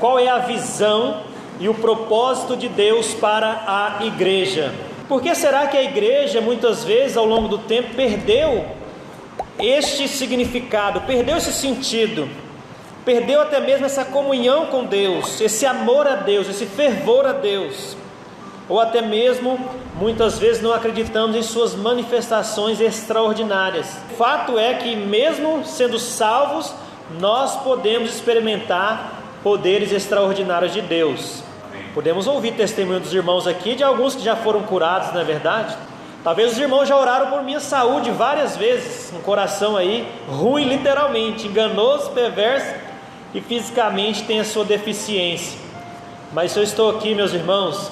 qual é a visão e o propósito de Deus para a igreja. Por que será que a igreja, muitas vezes, ao longo do tempo, perdeu este significado, perdeu esse sentido, perdeu até mesmo essa comunhão com Deus, esse amor a Deus, esse fervor a Deus? Ou até mesmo, muitas vezes, não acreditamos em suas manifestações extraordinárias. O fato é que, mesmo sendo salvos, nós podemos experimentar poderes extraordinários de Deus. Podemos ouvir testemunho dos irmãos aqui, de alguns que já foram curados, não é verdade? Talvez os irmãos já oraram por minha saúde várias vezes. Um coração aí ruim, literalmente, enganoso, perverso e fisicamente tem a sua deficiência. Mas se eu estou aqui, meus irmãos,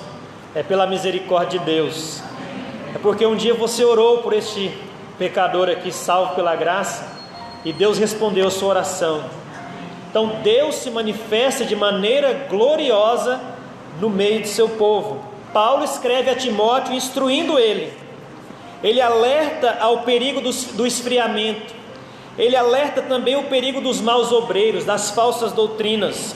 é pela misericórdia de Deus. É porque um dia você orou por este pecador aqui, salvo pela graça, e Deus respondeu a sua oração. Então Deus se manifesta de maneira gloriosa no meio de seu povo. Paulo escreve a Timóteo instruindo ele. Ele alerta ao perigo do esfriamento. Ele alerta também o perigo dos maus obreiros, das falsas doutrinas,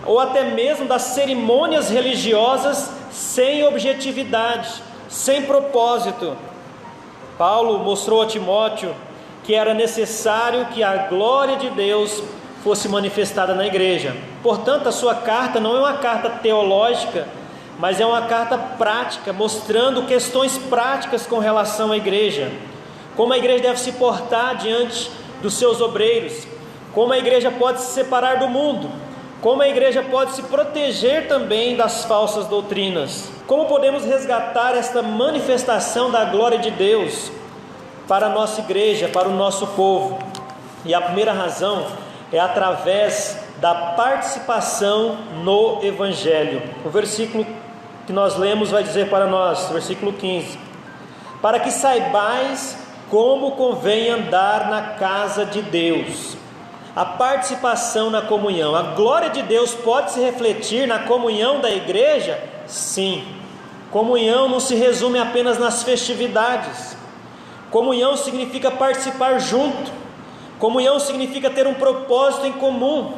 ou até mesmo das cerimônias religiosas sem objetividade, sem propósito. Paulo mostrou a Timóteo que era necessário que a glória de Deus fosse manifestada na igreja. Portanto, a sua carta não é uma carta teológica, mas é uma carta prática, mostrando questões práticas com relação à igreja. Como a igreja deve se portar diante dos seus obreiros, como a igreja pode se separar do mundo, como a igreja pode se proteger também das falsas doutrinas. Como podemos resgatar esta manifestação da glória de Deus para a nossa igreja, para o nosso povo? E a primeira razão é através da participação no Evangelho. O versículo que nós lemos vai dizer para nós, versículo 15: para que saibais como convém andar na casa de Deus. A participação na comunhão. A glória de Deus pode se refletir na comunhão da igreja? Sim. Comunhão não se resume apenas nas festividades. Comunhão significa participar junto. Comunhão significa ter um propósito em comum.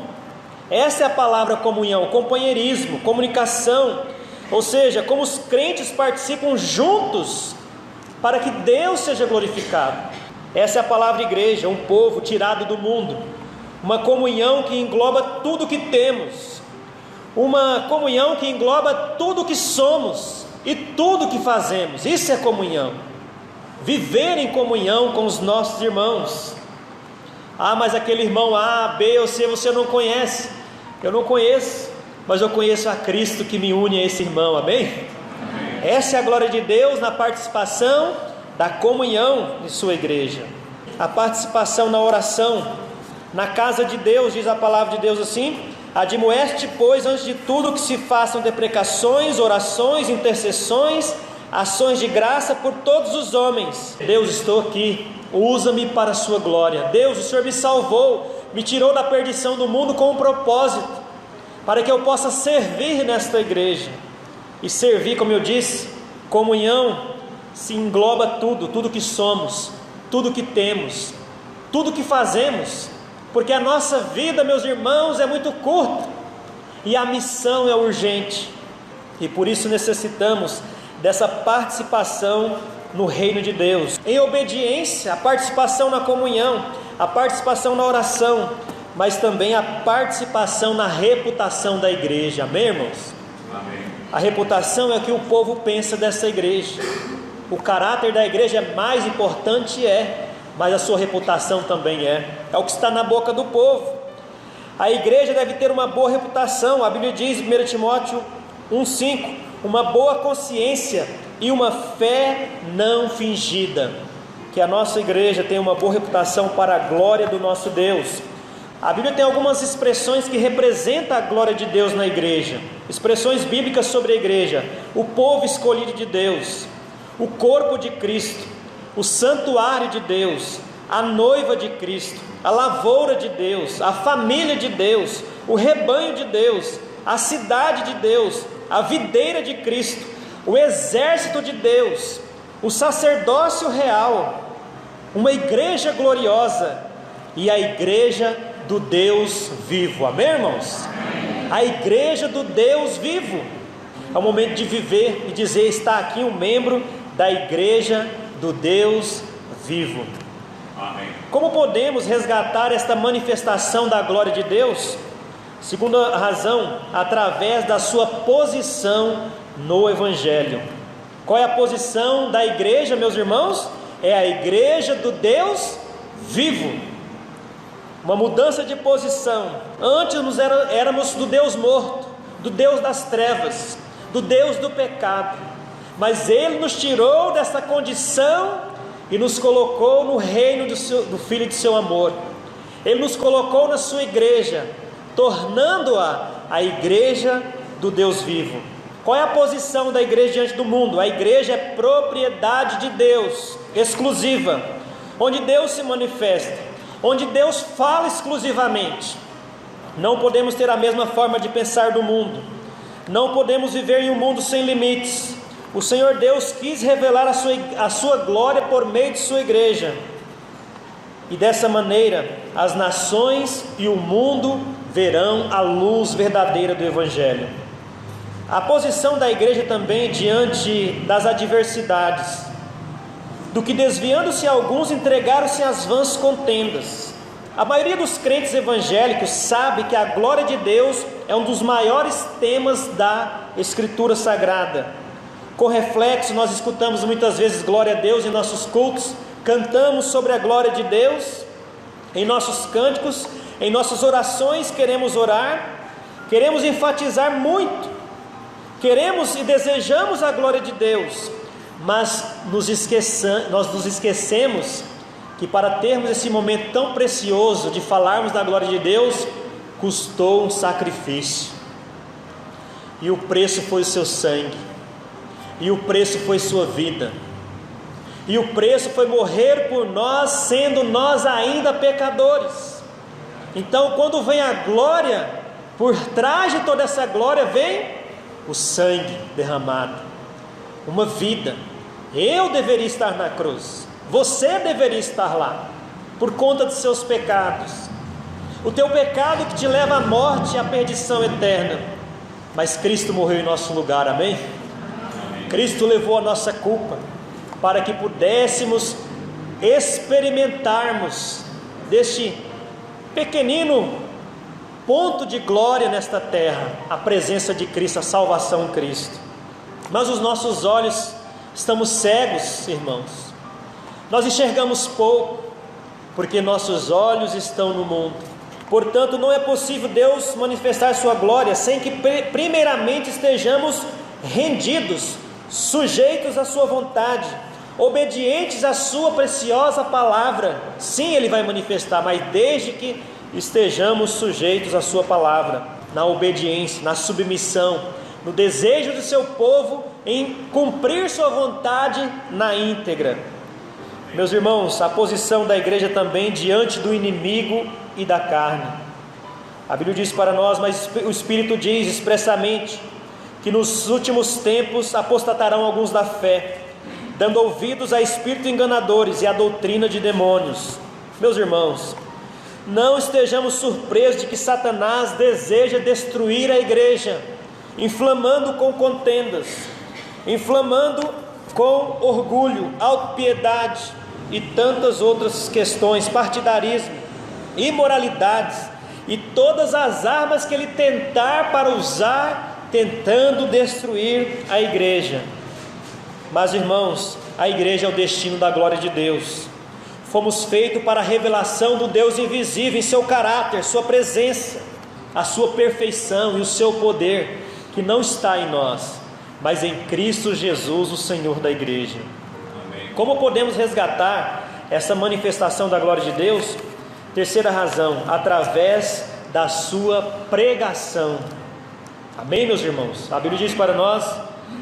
Essa é a palavra comunhão, companheirismo, comunicação. Ou seja, como os crentes participam juntos para que Deus seja glorificado. Essa é a palavra igreja, um povo tirado do mundo. Uma comunhão que engloba tudo que temos. Uma comunhão que engloba tudo que somos e tudo que fazemos. Isso é comunhão. Viver em comunhão com os nossos irmãos. Ah, mas aquele irmão A, B ou C você não conhece. Eu não conheço, mas eu conheço a Cristo que me une a esse irmão, amém? Essa é a glória de Deus na participação da comunhão de sua igreja. A participação na oração, na casa de Deus, diz a palavra de Deus assim: admoeste, pois, antes de tudo que se façam deprecações, orações, intercessões, ações de graça por todos os homens. Deus, estou aqui, usa-me para a sua glória. Deus, o Senhor me salvou, me tirou da perdição do mundo com um propósito, para que eu possa servir nesta igreja. E servir, como eu disse, comunhão se engloba tudo que somos, tudo que temos, tudo que fazemos, porque a nossa vida, meus irmãos, é muito curta e a missão é urgente, e por isso necessitamos dessa participação no reino de Deus, em obediência, a participação na comunhão, a participação na oração, mas também a participação na reputação da igreja, amém, irmãos? Amém. A reputação é o que o povo pensa dessa igreja. O caráter da igreja é mais importante, mas a sua reputação também é o que está na boca do povo. A igreja deve ter uma boa reputação. A Bíblia diz em 1 Timóteo 1,5: uma boa consciência e uma fé não fingida. Que a nossa igreja tenha uma boa reputação para a glória do nosso Deus. A Bíblia tem algumas expressões que representam a glória de Deus na igreja, expressões bíblicas sobre a igreja: o povo escolhido de Deus, o corpo de Cristo, o santuário de Deus, a noiva de Cristo, a lavoura de Deus, a família de Deus, o rebanho de Deus, a cidade de Deus, a videira de Cristo, o exército de Deus, o sacerdócio real, uma igreja gloriosa e a igreja do Deus vivo, amém, irmãos? a igreja do Deus vivo. É o momento de viver e dizer: está aqui um membro da igreja do Deus vivo. Amém. Como podemos resgatar esta manifestação da glória de Deus? Segunda razão, através da sua posição no Evangelho. Qual é a posição da igreja, meus irmãos? É a igreja do Deus vivo. Uma mudança de posição. Antes éramos do Deus morto, do Deus das trevas, do Deus do pecado. Mas Ele nos tirou dessa condição e nos colocou no reino do Filho de seu amor. Ele nos colocou na sua igreja, tornando-a a igreja do Deus vivo. Qual é a posição da igreja diante do mundo? A igreja é propriedade de Deus, exclusiva, onde Deus se manifesta, onde Deus fala exclusivamente. Não podemos ter a mesma forma de pensar do mundo, não podemos viver em um mundo sem limites. O Senhor Deus quis revelar a sua glória por meio de sua igreja, e dessa maneira as nações e o mundo verão a luz verdadeira do Evangelho. A posição da igreja também diante das adversidades, do que desviando-se alguns entregaram-se às vãs contendas. A maioria dos crentes evangélicos sabe que a glória de Deus é um dos maiores temas da Escritura Sagrada. Com reflexo, nós escutamos muitas vezes glória a Deus em nossos cultos, cantamos sobre a glória de Deus em nossos cânticos, em nossas orações queremos orar, queremos enfatizar muito, queremos e desejamos a glória de Deus, mas nós nos esquecemos que para termos esse momento tão precioso de falarmos da glória de Deus, custou um sacrifício, e o preço foi o seu sangue, e o preço foi sua vida, e o preço foi morrer por nós, sendo nós ainda pecadores. Então, quando vem a glória, por trás de toda essa glória vem o sangue derramado, uma vida. Eu deveria estar na cruz, você deveria estar lá, por conta dos seus pecados, o teu pecado que te leva à morte e à perdição eterna, mas Cristo morreu em nosso lugar, amém? Cristo levou a nossa culpa, para que pudéssemos experimentarmos deste pequenino ponto de glória nesta terra, a presença de Cristo, a salvação em Cristo. Mas os nossos olhos, estamos cegos, irmãos, nós enxergamos pouco, porque nossos olhos estão no mundo. Portanto, não é possível Deus manifestar sua glória sem que primeiramente estejamos rendidos, sujeitos à sua vontade, obedientes à sua preciosa palavra. Sim, Ele vai manifestar, mas desde que estejamos sujeitos à sua palavra, na obediência, na submissão, no desejo do seu povo em cumprir sua vontade na íntegra. Meus irmãos, a posição da igreja também diante do inimigo e da carne. A Bíblia diz para nós, mas o Espírito diz expressamente que nos últimos tempos apostatarão alguns da fé, dando ouvidos a espíritos enganadores e a doutrina de demônios. Meus irmãos, não estejamos surpresos de que Satanás deseja destruir a igreja, inflamando com contendas, inflamando com orgulho, autopiedade e tantas outras questões, partidarismo, imoralidades e todas as armas que ele tentar para usar, tentando destruir a igreja. Mas, irmãos, a igreja é o destino da glória de Deus. Fomos feitos para a revelação do Deus invisível em seu caráter, sua presença, a sua perfeição e o seu poder, que não está em nós, mas em Cristo Jesus, o Senhor da igreja. Amém. Como podemos resgatar essa manifestação da glória de Deus? Terceira razão, através da sua pregação. Amém, meus irmãos? A Bíblia diz para nós,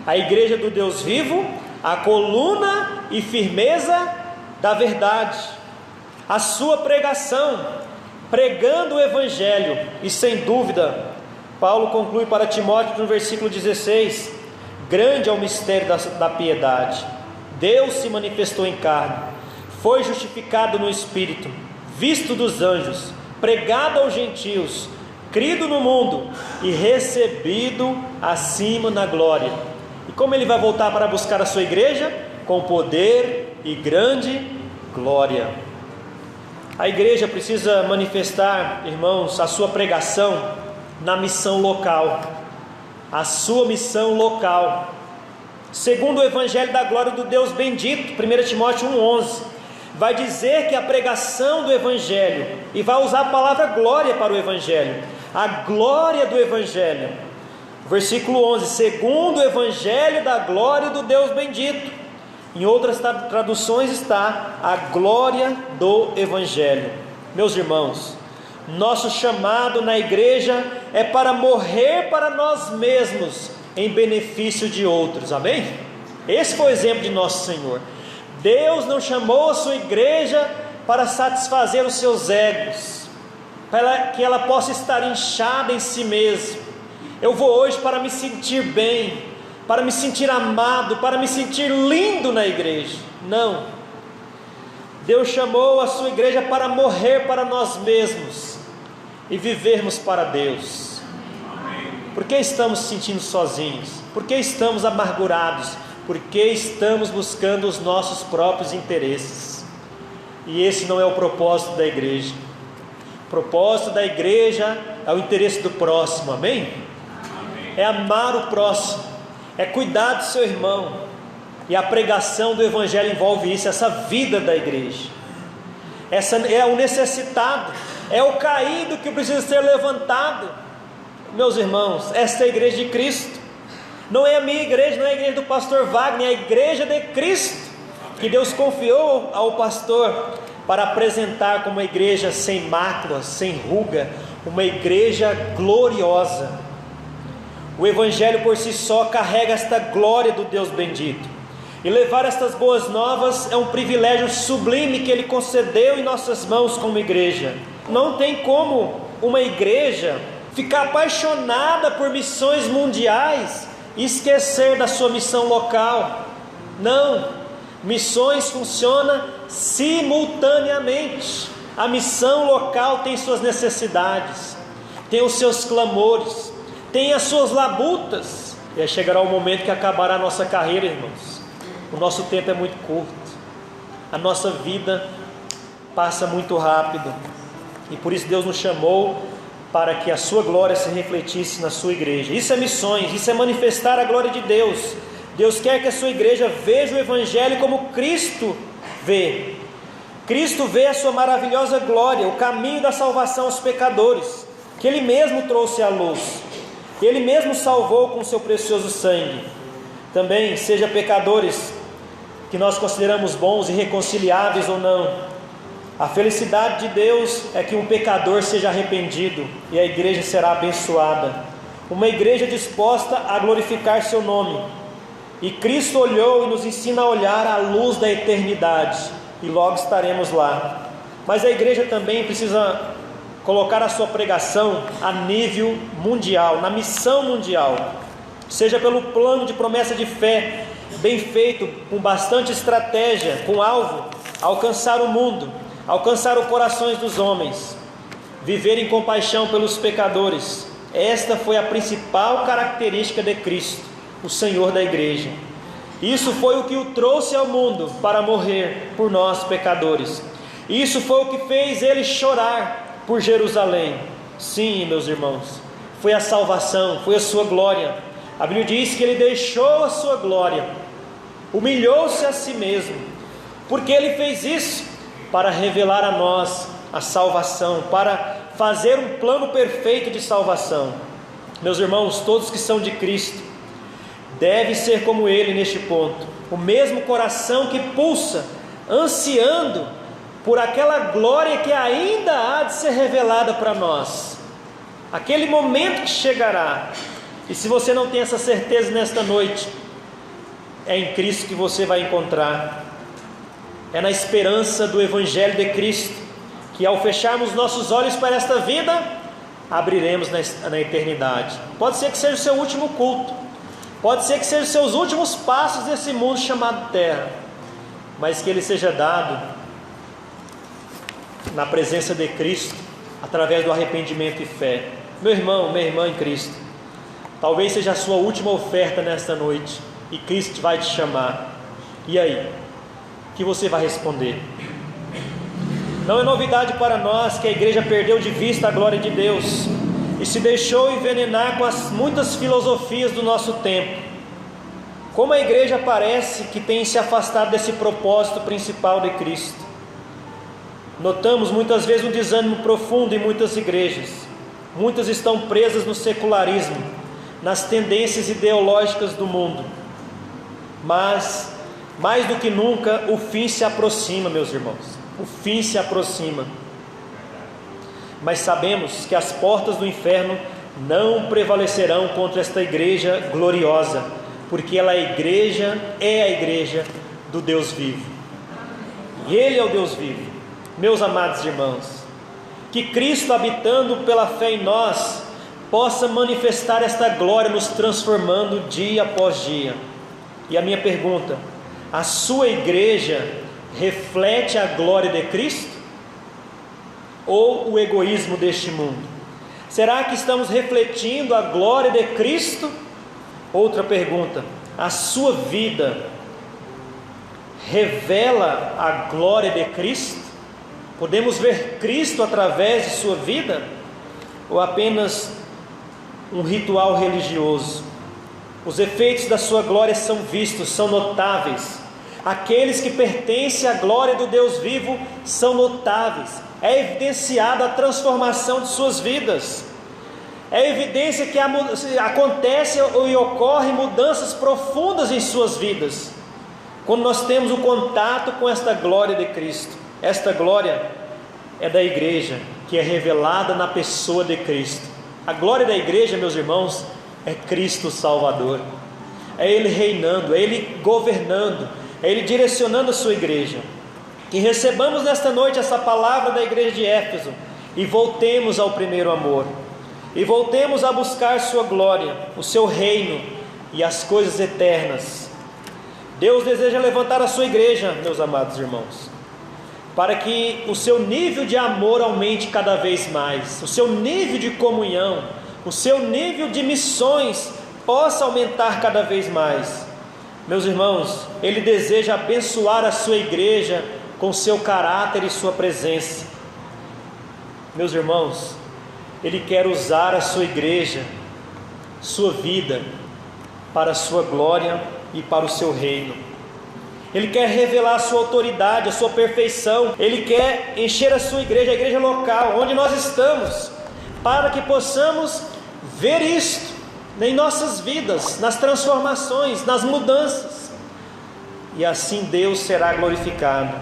a igreja do Deus vivo, a coluna e firmeza da verdade, a sua pregação, pregando o Evangelho. E sem dúvida, Paulo conclui para Timóteo no versículo 16, grande é o mistério da piedade, Deus se manifestou em carne, foi justificado no Espírito, visto dos anjos, pregado aos gentios, crido no mundo e recebido acima na glória. E como ele vai voltar para buscar a sua igreja? Com poder e grande glória. A igreja precisa manifestar, irmãos, a sua pregação na missão local. A sua missão local. Segundo o Evangelho da glória do Deus bendito, 1 Timóteo 1,11, vai dizer que a pregação do Evangelho, e vai usar a palavra glória para o Evangelho, a glória do Evangelho. Versículo 11, segundo o Evangelho da glória do Deus bendito. Em outras traduções está a glória do Evangelho. Meus irmãos, nosso chamado na igreja é para morrer para nós mesmos em benefício de outros, amém? Esse foi o exemplo de nosso Senhor. Deus não chamou a sua igreja para satisfazer os seus egos, para que ela possa estar inchada em si mesma. Eu vou hoje para me sentir bem, para me sentir amado, para me sentir lindo na igreja. Não. Deus chamou a sua igreja para morrer para nós mesmos e vivermos para Deus. Por que estamos se sentindo sozinhos? Por que estamos amargurados? Porque estamos buscando os nossos próprios interesses. E esse não é o propósito da igreja. O propósito da igreja é o interesse do próximo, amém? É amar o próximo, é cuidar do seu irmão. E a pregação do Evangelho envolve isso, essa vida da igreja. Essa é o necessitado, é o caído que precisa ser levantado. Meus irmãos, esta é a igreja de Cristo. Não é a minha igreja, não é a igreja do pastor Wagner, é a igreja de Cristo, que Deus confiou ao pastor para apresentar como uma igreja sem mácula, sem ruga, uma igreja gloriosa. O Evangelho por si só carrega esta glória do Deus bendito, e levar estas boas novas é um privilégio sublime que Ele concedeu em nossas mãos como igreja. Não tem como uma igreja ficar apaixonada por missões mundiais e esquecer da sua missão local. Não, missões funcionam simultaneamente. A missão local tem suas necessidades, tem os seus clamores, tem as suas labutas. E aí chegará o momento que acabará a nossa carreira, irmãos. O nosso tempo é muito curto, a nossa vida passa muito rápido, e por isso Deus nos chamou para que a sua glória se refletisse na sua igreja. Isso é missões, isso é manifestar a glória de Deus. Deus quer que a sua igreja veja o Evangelho como Cristo vê. Cristo vê a sua maravilhosa glória, o caminho da salvação aos pecadores, que Ele mesmo trouxe à luz, Ele mesmo salvou com o seu precioso sangue. Também, seja pecadores que nós consideramos bons e reconciliáveis ou não, a felicidade de Deus é que um pecador seja arrependido e a igreja será abençoada. Uma igreja disposta a glorificar seu nome. E Cristo olhou e nos ensina a olhar à luz da eternidade, e logo estaremos lá. Mas a igreja também precisa colocar a sua pregação a nível mundial, na missão mundial, seja pelo plano de promessa de fé, bem feito, com bastante estratégia, com alvo, alcançar o mundo, alcançar os corações dos homens, viver em compaixão pelos pecadores. Esta foi a principal característica de Cristo, o Senhor da igreja. Isso foi o que o trouxe ao mundo para morrer por nós pecadores. Isso foi o que fez Ele chorar por Jerusalém. Sim, meus irmãos, foi a salvação, foi a sua glória. A Bíblia diz que Ele deixou a sua glória, humilhou-se a si mesmo, porque Ele fez isso para revelar a nós a salvação, para fazer um plano perfeito de salvação. Meus irmãos, todos que são de Cristo devem ser como Ele neste ponto, o mesmo coração que pulsa, ansiando por aquela glória que ainda há de ser revelada para nós, aquele momento que chegará. E se você não tem essa certeza nesta noite, é em Cristo que você vai encontrar. É na esperança do Evangelho de Cristo que, ao fecharmos nossos olhos para esta vida, abriremos na eternidade. Pode ser que seja o seu último culto, pode ser que sejam os seus últimos passos nesse mundo chamado terra, mas que ele seja dado na presença de Cristo, através do arrependimento e fé. Meu irmão, minha irmã em Cristo, talvez seja a sua última oferta nesta noite e Cristo vai te chamar. E aí? O que você vai responder? Não é novidade para nós que a igreja perdeu de vista a glória de Deus e se deixou envenenar com as muitas filosofias do nosso tempo. Como a igreja parece que tem se afastado desse propósito principal de Cristo. Notamos muitas vezes um desânimo profundo em muitas igrejas. Muitas estão presas no secularismo, nas tendências ideológicas do mundo. Mas, mais do que nunca, o fim se aproxima, meus irmãos. O fim se aproxima. Mas sabemos que as portas do inferno não prevalecerão contra esta igreja gloriosa, porque ela é a igreja do Deus vivo. E Ele é o Deus vivo. Meus amados irmãos, que Cristo, habitando pela fé em nós, possa manifestar esta glória, nos transformando dia após dia. E a minha pergunta: a sua igreja reflete a glória de Cristo? Ou o egoísmo deste mundo? Será que estamos refletindo a glória de Cristo? Outra pergunta: a sua vida revela a glória de Cristo? Podemos ver Cristo através de sua vida? Ou apenas um ritual religioso? Os efeitos da sua glória são vistos, são notáveis. Aqueles que pertencem à glória do Deus vivo são notáveis. É evidenciada a transformação de suas vidas. É evidência que acontece e ocorrem mudanças profundas em suas vidas, quando nós temos o contato com esta glória de Cristo. Esta glória é da igreja, que é revelada na pessoa de Cristo. A glória da igreja, meus irmãos, é Cristo Salvador. É Ele reinando, é Ele governando, é Ele direcionando a sua igreja. Que recebamos nesta noite essa palavra da igreja de Éfeso e voltemos ao primeiro amor. E voltemos a buscar sua glória, o seu reino e as coisas eternas. Deus deseja levantar a sua igreja, meus amados irmãos, para que o seu nível de amor aumente cada vez mais, o seu nível de comunhão, o seu nível de missões possa aumentar cada vez mais. Meus irmãos, Ele deseja abençoar a sua igreja com seu caráter e sua presença. Meus irmãos, Ele quer usar a sua igreja, sua vida, para a sua glória e para o seu reino. Ele quer revelar a sua autoridade, a sua perfeição. Ele quer encher a sua igreja, a igreja local, onde nós estamos, para que possamos ver isto em nossas vidas, nas transformações, nas mudanças. E assim Deus será glorificado.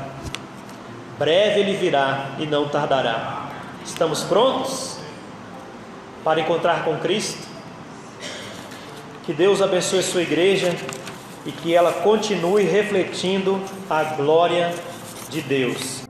Breve Ele virá e não tardará. Estamos prontos para encontrar com Cristo? Que Deus abençoe a sua igreja e que ela continue refletindo a glória de Deus.